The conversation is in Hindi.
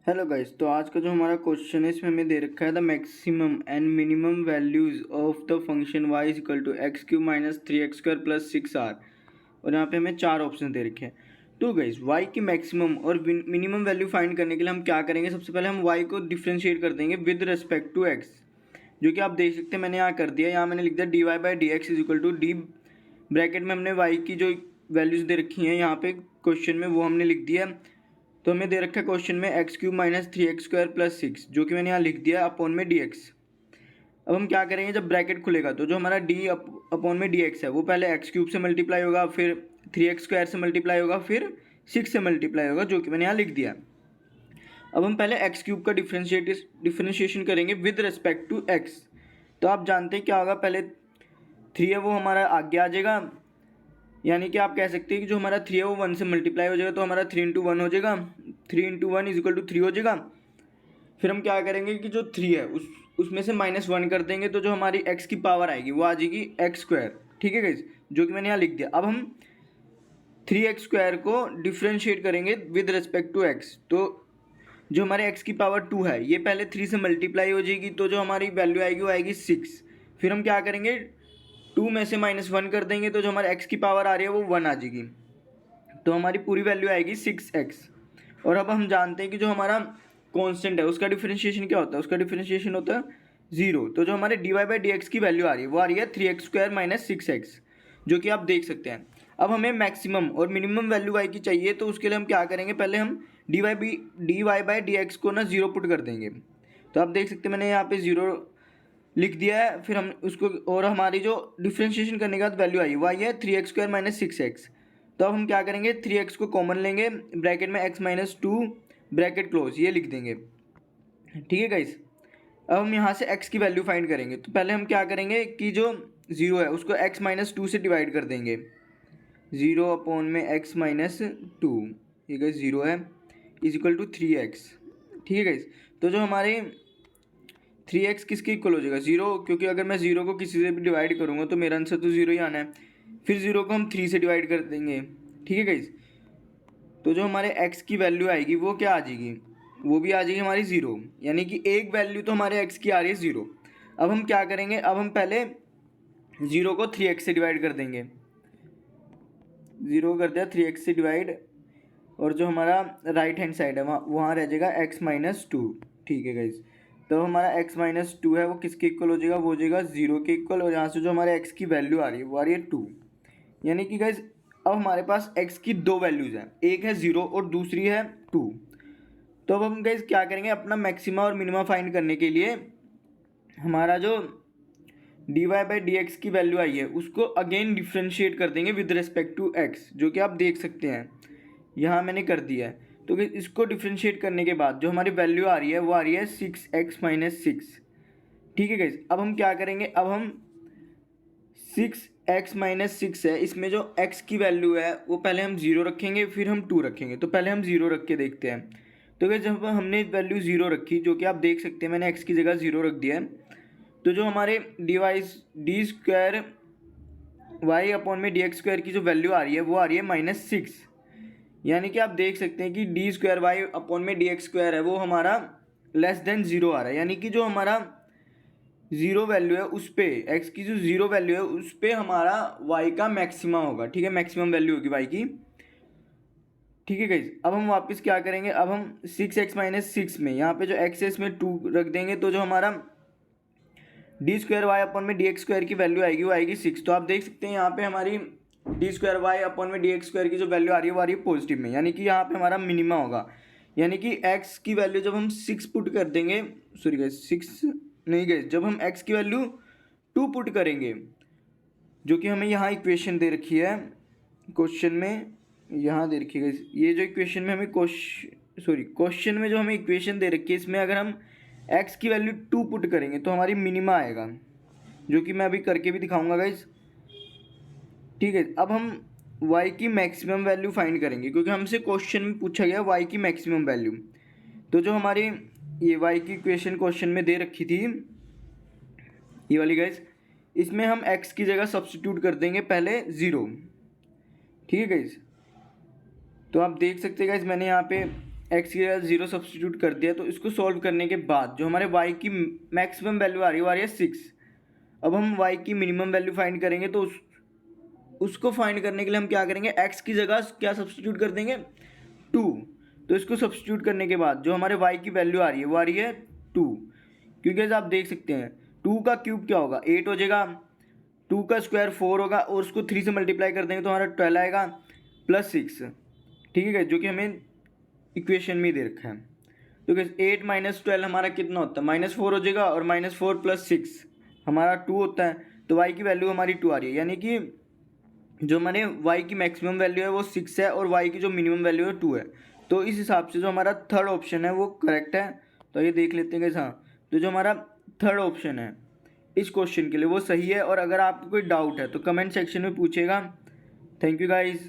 Hello guys. तो आज का जो हमारा क्वेश्चन है इसमें हमें दे रखा है the maximum and minimum values of the function y is equal to x cube minus three x square plus six r. और यहाँ पे हमें चार ऑप्शन दे रखे हैं। तो गाइस y की मैक्सिमम और मिनिमम वैल्यू फाइंड करने के लिए हम क्या करेंगे, सबसे पहले हम y को डिफ्रेंशिएट कर देंगे विद रिस्पेक्ट टू x, जो कि आप देख सकते हैं मैंने यहाँ कर दिया। यहाँ मैंने लिख दिया d y by d x is equal to d, bracket में हमने y की जो वैल्यूज़ दे रखी हैं यहाँ पे क्वेश्चन में वो हमने लिख दिया। तो हमें दे रखा है क्वेश्चन में x cube minus three x square plus six, जो कि मैंने यहाँ लिख दिया अपॉन में डी एक्स। अब हम क्या करेंगे, जब ब्रैकेट खुलेगा तो जो हमारा डी अपॉन में डी एक्स है वो पहले एक्स क्यूब से मल्टीप्लाई होगा, फिर थ्री एक्स स्क्वायर से मल्टीप्लाई होगा, फिर सिक्स से मल्टीप्लाई होगा, जो कि मैंने यहाँ लिख दिया। अब हम पहले एक्स क्यूब का डिफ्रेंशिएशन करेंगे विद रिस्पेक्ट टू एक्स। तो आप जानते हैं क्या होगा, पहले थ्री है वो हमारा आगे आ जाएगा, यानी कि आप कह सकते हैं कि जो हमारा थ्री है वो वन से मल्टीप्लाई हो जाएगा, तो हमारा थ्री इंटू वन हो जाएगा, three into one is equal to three हो जाएगा। फिर हम क्या करेंगे कि जो थ्री है उसमें से माइनस वन कर देंगे, तो जो हमारी एक्स की पावर आएगी वो आ जाएगी एक्स स्क्वायर। ठीक है गाइस, जो कि मैंने यहाँ लिख दिया। अब हम थ्री एक्स स्क्वायर को डिफ्रेंशिएट करेंगे विद रिस्पेक्ट टू एक्स। तो जो हमारे एक्स की पावर टू है ये पहले थ्री से मल्टीप्लाई हो जाएगी, तो जो हमारी वैल्यू आएगी वो आएगी सिक्स। फिर हम क्या करेंगे, टू में से माइनस वन कर देंगे, तो जो हमारे एक्स की पावर आ रही है वो वन आ जाएगी, तो हमारी पूरी वैल्यू आएगी सिक्स एक्स। और अब हम जानते हैं कि जो हमारा कांस्टेंट है उसका डिफरेंशिएशन क्या होता है, उसका डिफरेंशिएशन होता है जीरो। तो जो हमारे d y by d x की वैल्यू आ रही है वो आ रही है three x square minus six x, जो कि आप देख सकते हैं। अब हमें मैक्सिमम और मिनिमम वैल्यू वाई की चाहिए, तो उसके लिए हम क्या करेंगे, पहले हम d y by d x को ना जीरो पुट कर देंगे। तो आप देख सकते हैं मैंने यहाँ पे जीरो लिख दिया है। फिर हम उसको, और हमारी जो डिफ्रेंशिएशन करने के बाद वैल्यू आई वो आई है three x square minus six x. तो अब हम क्या करेंगे, थ्री एक्स को कॉमन लेंगे, ब्रैकेट में x minus two bracket close ये लिख देंगे। ठीक है गाइस, अब हम यहाँ से x की वैल्यू फाइंड करेंगे। तो पहले हम क्या करेंगे कि जो ज़ीरो है उसको x माइनस टू से डिवाइड कर देंगे, ज़ीरो अपॉन में x माइनस टू, ये गाइस ज़ीरो है, is equal to three x. ठीक है गाइस, तो जो हमारे थ्री एक्स किसके इक्वल हो जाएगा, ज़ीरो, क्योंकि अगर मैं ज़ीरो को किसी से भी डिवाइड करूँगा तो मेरा आंसर तो ज़ीरो ही आना है। फिर ज़ीरो को हम थ्री से डिवाइड कर देंगे। ठीक है गाइस, तो जो हमारे x की वैल्यू आएगी वो क्या आ जाएगी, वो भी आ जाएगी हमारी ज़ीरो, यानी कि एक वैल्यू तो हमारे x की आ रही है ज़ीरो। अब हम क्या करेंगे, अब हम पहले ज़ीरो को थ्री एक्स से डिवाइड कर देंगे, ज़ीरो कर दिया थ्री एक्स से डिवाइड, और जो हमारा राइट हैंड साइड है वहाँ रह जाएगा x माइनस टू। ठीक है गाइस, तो हमारा x माइनस टू है वो किसके इक्वल हो जाएगा, वो हो जाएगा ज़ीरो के इक्वल, और यहाँ से जो हमारे x की वैल्यू आ रही है वो आ रही है टू। यानी कि गाइस अब हमारे पास x की दो वैल्यूज़ हैं, एक है ज़ीरो और दूसरी है टू। तो अब हम गाइस क्या करेंगे, अपना मैक्सिमा और मिनिमा फाइंड करने के लिए हमारा जो d y by d x की वैल्यू आई है उसको अगेन डिफ्रेंशिएट कर देंगे विद रिस्पेक्ट टू एक्स, जो कि आप देख सकते हैं यहाँ मैंने कर दिया है। तो इसको डिफ्रेंशिएट करने के बाद जो हमारी वैल्यू आ रही है वो आ रही है सिक्स एक्स माइनस सिक्स। ठीक है गाइस, अब हम क्या करेंगे, अब हम सिक्स एक्स माइनस सिक्स है, इसमें जो x की वैल्यू है वो पहले हम ज़ीरो रखेंगे फिर हम टू रखेंगे। तो पहले हम ज़ीरो रख के देखते हैं। तो गाइस जब हमने वैल्यू ज़ीरो रखी, जो कि आप देख सकते हैं मैंने x की जगह ज़ीरो रख दिया है, तो जो हमारे डी स्क्वायर वाई अपॉन में डी एक्स स्क्वायर की जो वैल्यू आ रही है वो आ रही है माइनस सिक्स। यानी कि आप देख सकते हैं कि डी स्क्वायर वाई अपॉन में डी एक्स स्क्वायर है वो हमारा लेस देन ज़ीरो आ रहा है, यानी कि जो हमारा ज़ीरो वैल्यू है उस पर, एक्स की जो ज़ीरो वैल्यू है उस पर हमारा वाई का मैक्सिमा होगा। ठीक है, मैक्सिमम वैल्यू होगी वाई की। ठीक है गाइस, अब हम वापस क्या करेंगे, अब हम सिक्स एक्स माइनस सिक्स में यहाँ पे जो एक्स है इसमें टू रख देंगे, तो जो हमारा डी स्क्वायर वाई अपॉन में डी एक्स स्क्वायर की वैल्यू आएगी वो आएगी सिक्स। तो आप देख सकते हैं यहाँ पे हमारी डी स्क्वायर वाई अपॉन में डी एक्स स्क्वायर की जो वैल्यू आ रही है वो आ रही है पॉजिटिव में, यानी कि यहाँ पे हमारा मिनिमा होगा। यानी कि एक्स की वैल्यू जब हम सिक्स पुट कर देंगे, सॉरी गाइस सिक्स नहीं गाइस, जब हम एक्स की वैल्यू टू पुट करेंगे, जो कि हमें यहाँ इक्वेशन दे रखी है क्वेश्चन में, यहाँ दे रखी है गाइस ये जो इक्वेशन में हमें क्वेश्चन में जो हमें इक्वेशन दे रखी है, इसमें अगर हम x की वैल्यू टू पुट करेंगे तो हमारी मिनिमा आएगा, जो कि मैं अभी करके भी दिखाऊंगा गाइस। ठीक है, अब हम y की मैक्सिमम वैल्यू फाइंड करेंगे, क्योंकि हमसे क्वेश्चन में पूछा गया y की मैक्सिमम वैल्यू। तो जो हमारी ये y की इक्वेशन क्वेश्चन में दे रखी थी ये वाली गाइस, इसमें हम x की जगह सब्स्टिट्यूट कर देंगे पहले ज़ीरो। ठीक है गाइस, तो आप देख सकते हैं गाइस मैंने यहाँ पे एक्स की जगह 0 सब्सटीट्यूट कर दिया। तो इसको सॉल्व करने के बाद जो हमारे वाई की मैक्सिमम वैल्यू आ रही है वो आ रही है 6। अब हम वाई की मिनिमम वैल्यू फाइंड करेंगे, तो उसको फाइंड करने के लिए हम क्या करेंगे, एक्स की जगह क्या सब्सटीट्यूट कर देंगे, 2। तो इसको सब्सटीट्यूट करने के बाद जो हमारे वाई की वैल्यू आ रही है वो आ रही है 2, क्योंकि आप देख सकते हैं 2 का क्यूब क्या होगा 8 हो जाएगा, 2 का स्क्वायर 4 होगा, और उसको 3 से मल्टीप्लाई कर देंगे तो हमारा 12 आएगा प्लस 6, ठीक है, जो कि हमें इक्वेशन में दे रखा है। तो 8 माइनस 12 हमारा कितना होता है, -4 हो जाएगा, और -4 + 6 हमारा 2 होता है। तो वाई की वैल्यू हमारी 2 आ रही है, यानी कि जो हमारे वाई की मैक्सिमम वैल्यू है वो 6 है, और वाई की जो मिनिमम वैल्यू है 2 है। तो इस हिसाब से जो हमारा थर्ड ऑप्शन है वो करेक्ट है। तो ये देख लेते हैं कि हाँ, तो जो हमारा थर्ड ऑप्शन है इस क्वेश्चन के लिए वो सही है। और अगर आपको कोई डाउट है तो कमेंट सेक्शन में पूछेगा। Thank you guys.